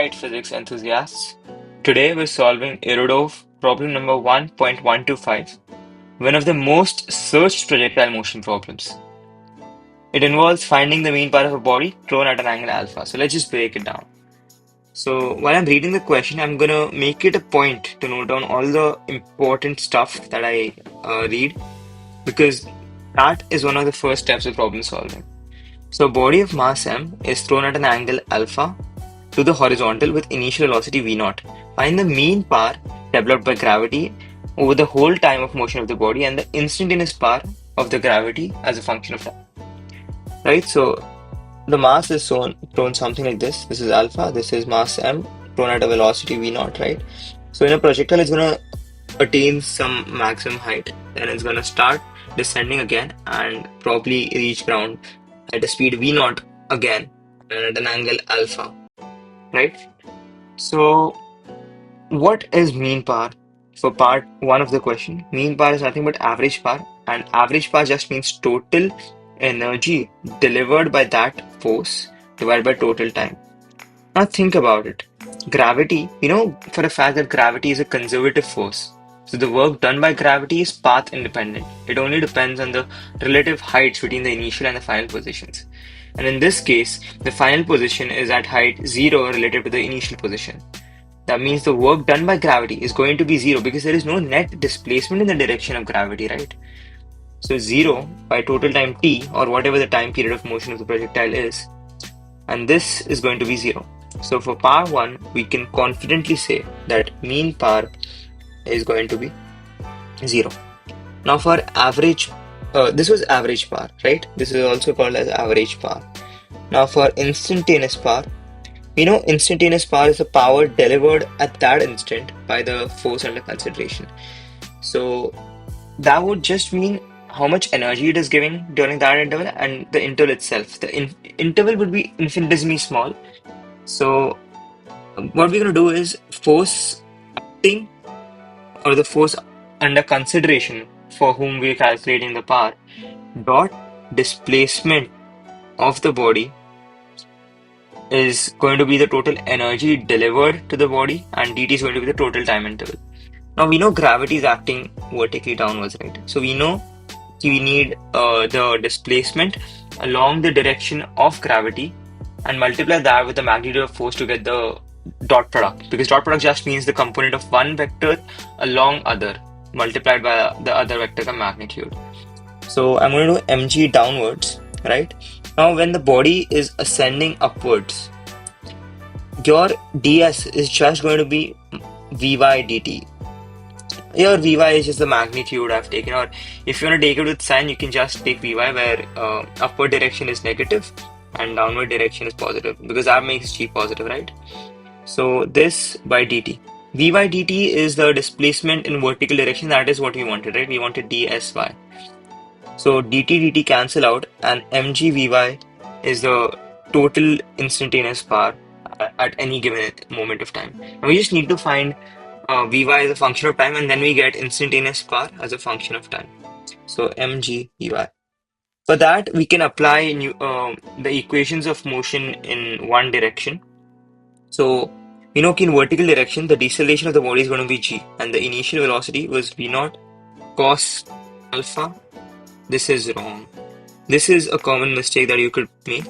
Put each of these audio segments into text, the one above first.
Alright, physics enthusiasts. Today we're solving Irodov problem number 1.125, one of the most searched projectile motion problems. It involves finding the mean part of a body thrown at an angle alpha. So let's just break it down. So while I'm reading the question, I'm gonna make it a point to note down all the important stuff that I read because that is one of the first steps of problem solving. So a body of mass m is thrown at an angle alpha to the horizontal with initial velocity v0. Find the mean power developed by gravity over the whole time of motion of the body and the instantaneous power of the gravity as a function of time. Right? So the mass is thrown something like this. This is alpha, this is mass m thrown at a velocity v0, right? So in a projectile, it's going to attain some maximum height. Then it's going to start descending again and probably reach ground at a speed v0 again and at an angle alpha, right? So what is mean power? For part one of the question, mean power is nothing but average power, and average power just means total energy delivered by that force divided by total time. Now think about it. Gravity, you know for a fact that gravity is a conservative force. So the work done by gravity is path independent. It only depends on the relative heights between the initial and the final positions. And in this case, the final position is at height 0 relative to the initial position. That means the work done by gravity is going to be 0 because there is no net displacement in the direction of gravity, right? So 0 by total time t, or whatever the time period of motion of the projectile is, and this is going to be 0. So for power 1, we can confidently say that mean power is going to be 0. Now for average, this was average power, right? This is also called as average power. Now for instantaneous power, we know instantaneous power is the power delivered at that instant by the force under consideration. So that would just mean how much energy it is giving during that interval and the interval itself. The interval would be infinitesimally small. So what we're going to do is force acting or the force under consideration for whom we're calculating the power dot displacement of the body is going to be the total energy delivered to the body, and dt is going to be the total time interval. Now we know gravity is acting vertically downwards, right? So we know we need the displacement along the direction of gravity and multiply that with the magnitude of force to get the dot product, because dot product just means the component of one vector along other multiplied by the other vector of magnitude. So I'm going to do mg downwards, right? Now when the body is ascending upwards, your ds is just going to be vy dt. Here vy is just the magnitude I've taken, or if you want to take it with sign, you can just take vy where upward direction is negative and downward direction is positive, because that makes g positive, right? So this by dt. Vy dt is the displacement in vertical direction. That is what we wanted, right? We wanted dsy. So dt dt cancel out, and mg vy is the total instantaneous power at any given moment of time. Now we just need to find vy as a function of time, and then we get instantaneous power as a function of time. So mg vy. For that, we can apply the equations of motion in one direction. So we know in vertical direction, the deceleration of the body is going to be g, and the initial velocity was v0 cos alpha. This is wrong. This is a common mistake that you could make.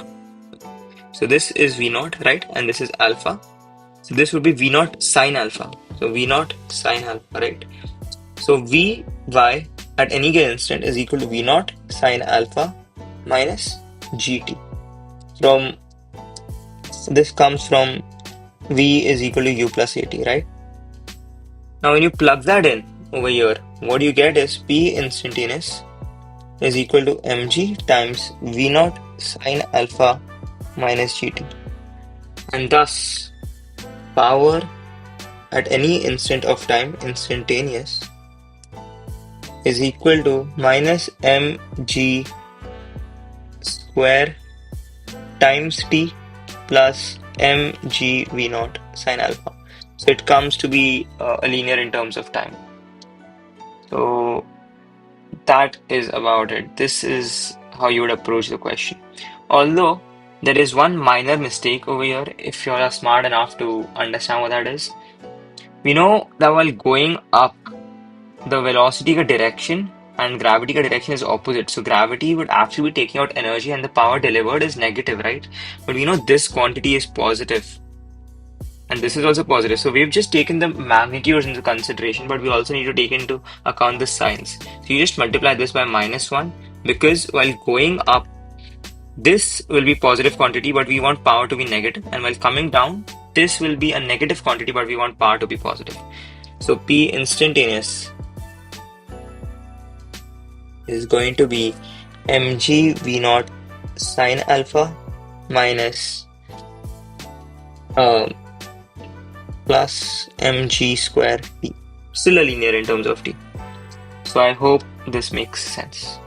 So this is v0, right? And this is alpha. So this would be v0 sine alpha. So v0 sine alpha, right? So vy at any given instant is equal to v0 sine alpha minus gt. From this comes from v is equal to u plus at, right? Now when you plug that in over here, what you get is p instantaneous is equal to mg times v0 sine alpha minus gt, and thus power at any instant of time, instantaneous, is equal to minus mg square times t plus mg v0 sine alpha. So it comes to be a linear in terms of time. So that is about it. This is how you would approach the question. Although There is one minor mistake over here if you're smart enough to understand what that is. We know that while going up, the velocity ka direction and gravity ka direction is opposite. So gravity would actually be taking out energy and the power delivered is negative, right? But we know this quantity is positive and this is also positive. So we've just taken the magnitudes into consideration, but we also need to take into account the signs. So you just multiply this by -1 because while going up, this will be positive quantity, but we want power to be negative. And while coming down, this will be a negative quantity, but we want power to be positive. So P instantaneous is going to be mg v naught sine alpha minus uh, plus mg square p. Still a linear in terms of t. So I hope this makes sense.